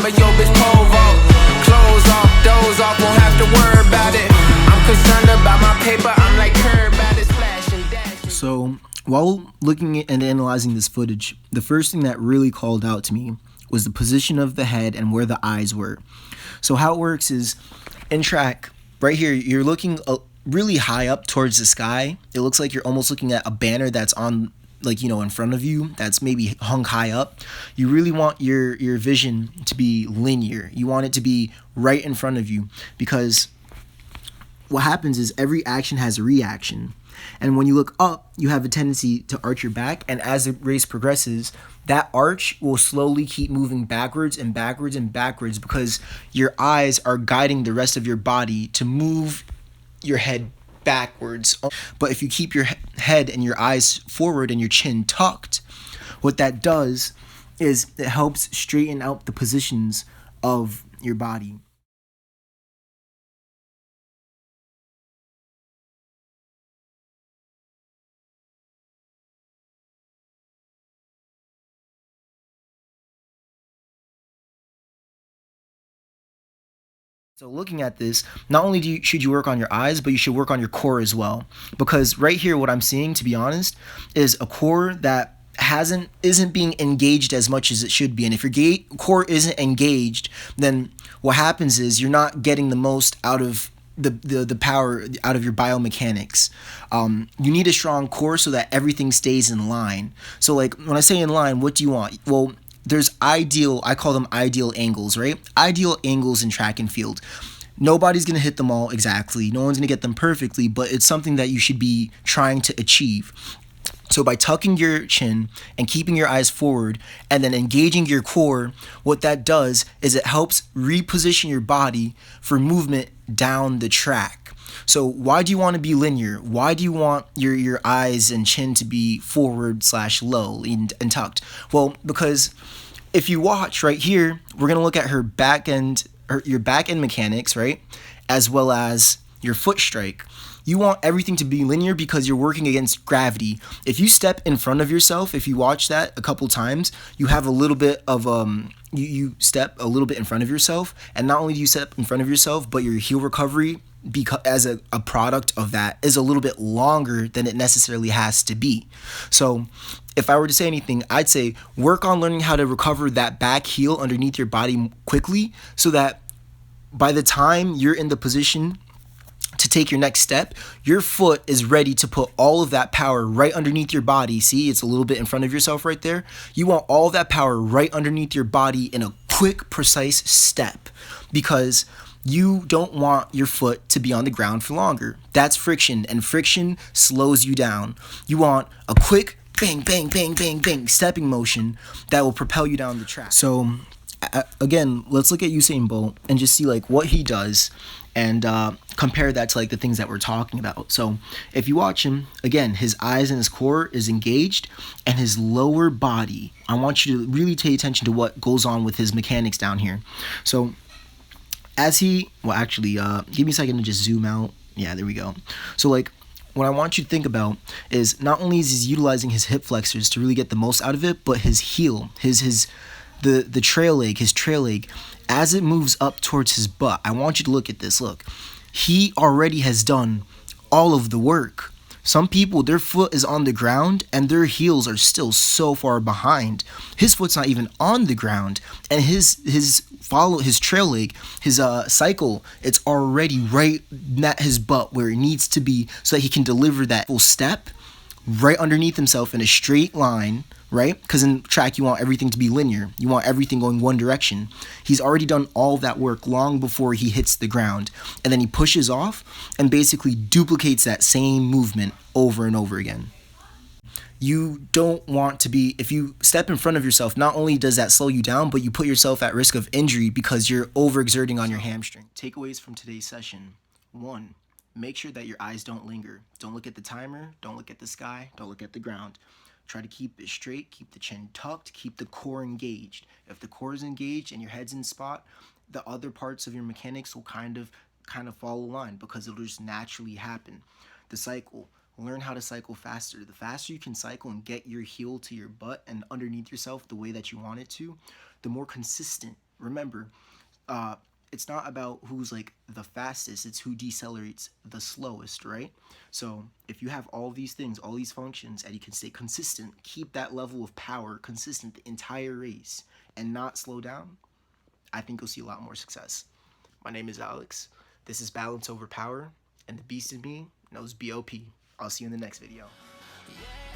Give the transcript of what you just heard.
remember your bitch pole vault. Close off, doze off, won't have to worry about it. I'm concerned about my paper, I'm like Curb at it, splash and dash. So while looking at and analyzing this footage, the first thing that really called out to me was the position of the head and where the eyes were. So how it works is, in track, right here, you're looking really high up towards the sky. It looks like you're almost looking at a banner that's on, like, you know, in front of you, that's maybe hung high up. You really want your vision to be linear. You want it to be right in front of you, because what happens is every action has a reaction. And when you look up, you have a tendency to arch your back, and as the race progresses, that arch will slowly keep moving backwards and backwards and backwards, because your eyes are guiding the rest of your body to move your head backwards. But if you keep your head and your eyes forward and your chin tucked, what that does is it helps straighten out the positions of your body. So looking at this, not only should you work on your eyes, but you should work on your core as well. Because right here, what I'm seeing, to be honest, is a core that isn't being engaged as much as it should be. And if your core isn't engaged, then what happens is you're not getting the most out of the power out of your biomechanics. You need a strong core so that everything stays in line. So like when I say in line, what do you want? Well, there's I call them ideal angles, right? Ideal angles in track and field. Nobody's going to hit them all exactly. No one's going to get them perfectly, but it's something that you should be trying to achieve. So by tucking your chin and keeping your eyes forward and then engaging your core, what that does is it helps reposition your body for movement down the track. So why do you want to be linear? Why do you want your eyes and chin to be forward/low and tucked? Well, because if you watch right here, we're going to look at your back end mechanics, right? As well as your foot strike. You want everything to be linear because you're working against gravity. If you step in front of yourself, if you watch that a couple times, you have a little bit of you step a little bit in front of yourself, and not only do you step in front of yourself, but your heel recovery, because as a product of that, is a little bit longer than it necessarily has to be. So if I were to say anything, I'd say work on learning how to recover that back heel underneath your body quickly, so that by the time you're in the position to take your next step, your foot is ready to put all of that power right underneath your body. See, it's a little bit in front of yourself right there. You want all of that power right underneath your body in a quick, precise step, because you don't want your foot to be on the ground for longer. That's friction, and friction slows you down. You want a quick bang, bang, bang, bang, bang stepping motion that will propel you down the track. So again, let's look at Usain Bolt and just see like what he does, and compare that to like the things that we're talking about. So if you watch him, again, his eyes and his core is engaged, and his lower body, I want you to really pay attention to what goes on with his mechanics down here. So as give me a second to just zoom out. Yeah, there we go. So like, what I want you to think about is not only is he utilizing his hip flexors to really get the most out of it, but his heel, the trail leg, as it moves up towards his butt. I want you to look at this. Look, he already has done all of the work. Some people, their foot is on the ground and their heels are still so far behind. His foot's not even on the ground, and his trail leg, his cycle, it's already right at his butt where it needs to be, so that he can deliver that full step right underneath himself in a straight line, right? Because in track, you want everything to be linear. You want everything going one direction. He's already done all that work long before he hits the ground. And then he pushes off and basically duplicates that same movement over and over again. You don't want to be, if you step in front of yourself, not only does that slow you down, but you put yourself at risk of injury because you're overexerting on your hamstring. Takeaways from today's session. 1. Make sure that your eyes don't linger. Don't look at the timer. Don't look at the sky. Don't look at the ground. Try to keep it straight, keep the chin tucked, keep the core engaged. If the core is engaged and your head's in spot, the other parts of your mechanics will kind of follow line, because it'll just naturally happen. The cycle. Learn how to cycle faster. The faster you can cycle and get your heel to your butt and underneath yourself the way that you want it to, the more consistent remember, it's not about who's like the fastest, it's who decelerates the slowest, right? So if you have all these things, all these functions, and you can stay consistent, keep that level of power consistent the entire race and not slow down, I think you'll see a lot more success. My name is Alex. This is Balance Over Power, and the beast in me knows BOP. I'll see you in the next video. Yeah.